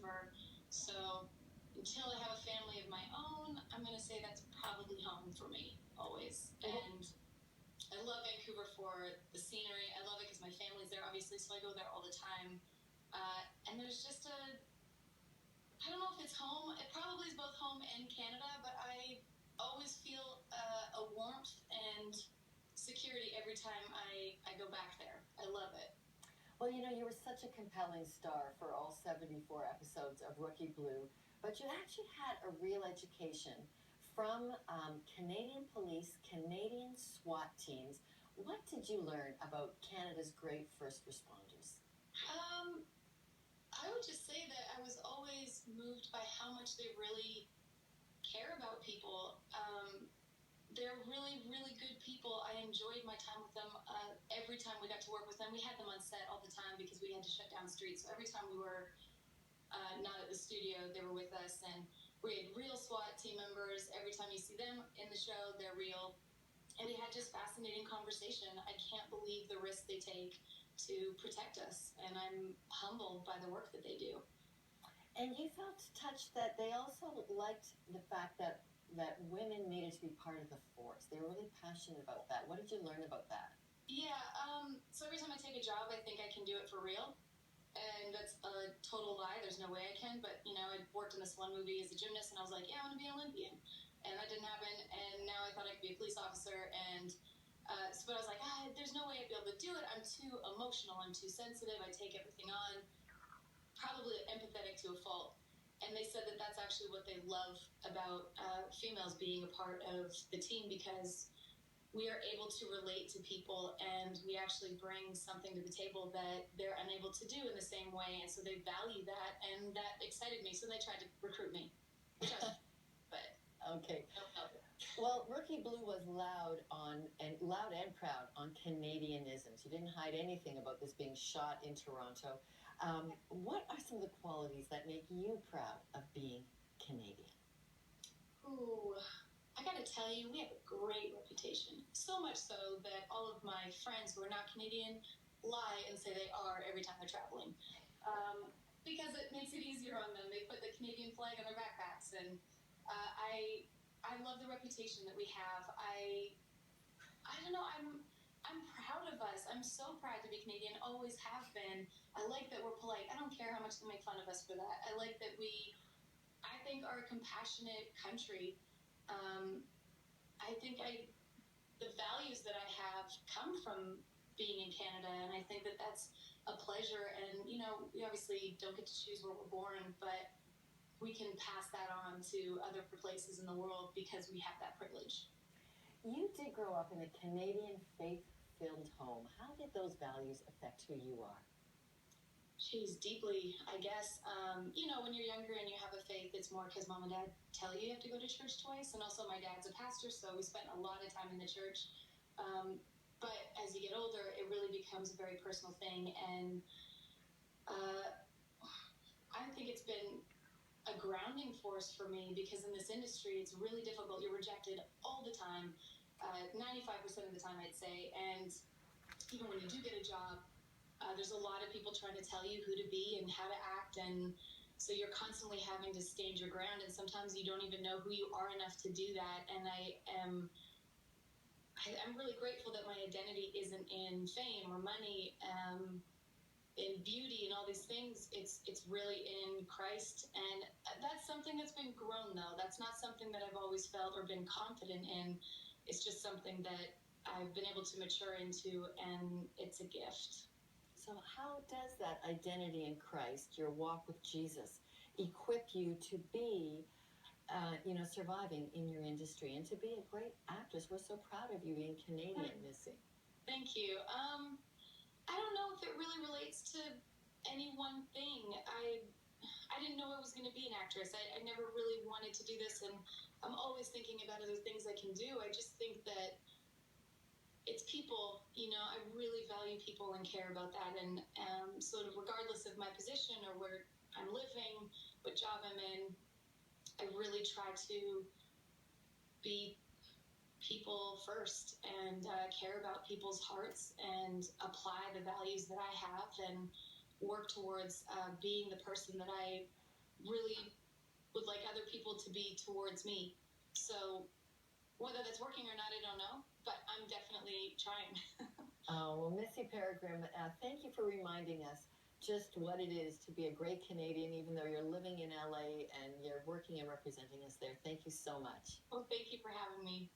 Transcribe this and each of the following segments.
Vancouver. So until I have a family of my own, I'm going to say that's probably home for me always. And I love Vancouver for the scenery. I love it because my family's there, obviously, so I go there all the time. And there's just I don't know if it's home. It probably is both home and Canada, but I always feel a warmth and security every time I go back there. I love it. Well, you know, you were such a compelling star for all 74 episodes of Rookie Blue, but you actually had a real education from Canadian police, Canadian SWAT teams. What did you learn about Canada's great first responders? I would just say that I was always moved by how much they really care about people. They're really, really good people. I enjoyed my time with them. Every time we got to work with them, we had them on set all the time because we had to shut down streets. So every time we were not at the studio, they were with us. And we had real SWAT team members. Every time you see them in the show, they're real. And we had just fascinating conversation. I can't believe the risk they take to protect us. And I'm humbled by the work that they do. And you felt touched that they also liked the fact that women needed to be part of the force. They were really passionate about that. What did you learn about that? Yeah, so every time I take a job, I think I can do it for real. And that's a total lie. There's no way I can. But, you know, I worked in this one movie as a gymnast, and I was like, yeah, I want to be an Olympian. And that didn't happen. And now I thought I could be a police officer. And but I was like, there's no way I'd be able to do it. I'm too emotional. I'm too sensitive. I take everything on. Probably empathetic to a fault. And they said that that's actually what they love about females being a part of the team, because we are able to relate to people and we actually bring something to the table that they're unable to do in the same way. And so they value that, and that excited me. So they tried to recruit me. But okay. No. Well, Rookie Blue was loud and proud on Canadianisms. You didn't hide anything about this being shot in Toronto. What are some of the qualities that make you proud of being Canadian? Ooh, I gotta tell you, we have a great reputation. So much so that all of my friends who are not Canadian lie and say they are every time they're traveling. Because it makes it easier on them. They put the Canadian flag on their backpacks, and I love the reputation that we have. I don't know, I'm proud of us. I'm so proud to be Canadian, always have been. I like that we're polite. I don't care how much they make fun of us for that. I like that I think, are a compassionate country. I think the values that I have come from being in Canada, and I think that that's a pleasure. And, you know, we obviously don't get to choose where we're born, but we can pass that on to other places in the world because we have that privilege. You did grow up in a Canadian faith-filled home. How did those values affect who you are? Geez, deeply, I guess. You know, when you're younger and you have a faith, it's more because mom and dad tell you have to go to church twice. And also my dad's a pastor, so we spent a lot of time in the church. But as you get older, it really becomes a very personal thing. And I think it's been a grounding force for me, because in this industry, it's really difficult. You're rejected all the time, 95% of the time, I'd say. And even when you do get a job, there's a lot of people trying to tell you who to be and how to act. And so you're constantly having to stand your ground. And sometimes you don't even know who you are enough to do that. And I'm really grateful that my identity isn't in fame or money, in beauty and all these things. It's really in Christ. And that's something that's been grown, though. That's not something that I've always felt or been confident in. It's just something that I've been able to mature into, and it's a gift. So how does that identity in Christ, your walk with Jesus, equip you to be, surviving in your industry and to be a great actress? We're so proud of you being Canadian, Missy. Thank you. I don't know if it really relates to any one thing. I didn't know I was going to be an actress. I never really wanted to do this, and I'm always thinking about other things I can do. I just think that it's people, you know, I really value people and care about that. And sort of regardless of my position or where I'm living, what job I'm in, I really try to be people first and care about people's hearts and apply the values that I have and work towards being the person that I really would like other people to be towards me. So whether that's working or not, I don't know, but I'm definitely trying. Oh, well, Missy Peregrym, thank you for reminding us just what it is to be a great Canadian, even though you're living in LA and you're working and representing us there. Thank you so much. Well, thank you for having me.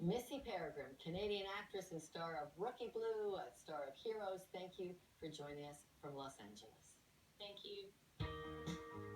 Missy Peregrym, Canadian actress and star of Rookie Blue, star of Heroes. Thank you for joining us from Los Angeles. Thank you.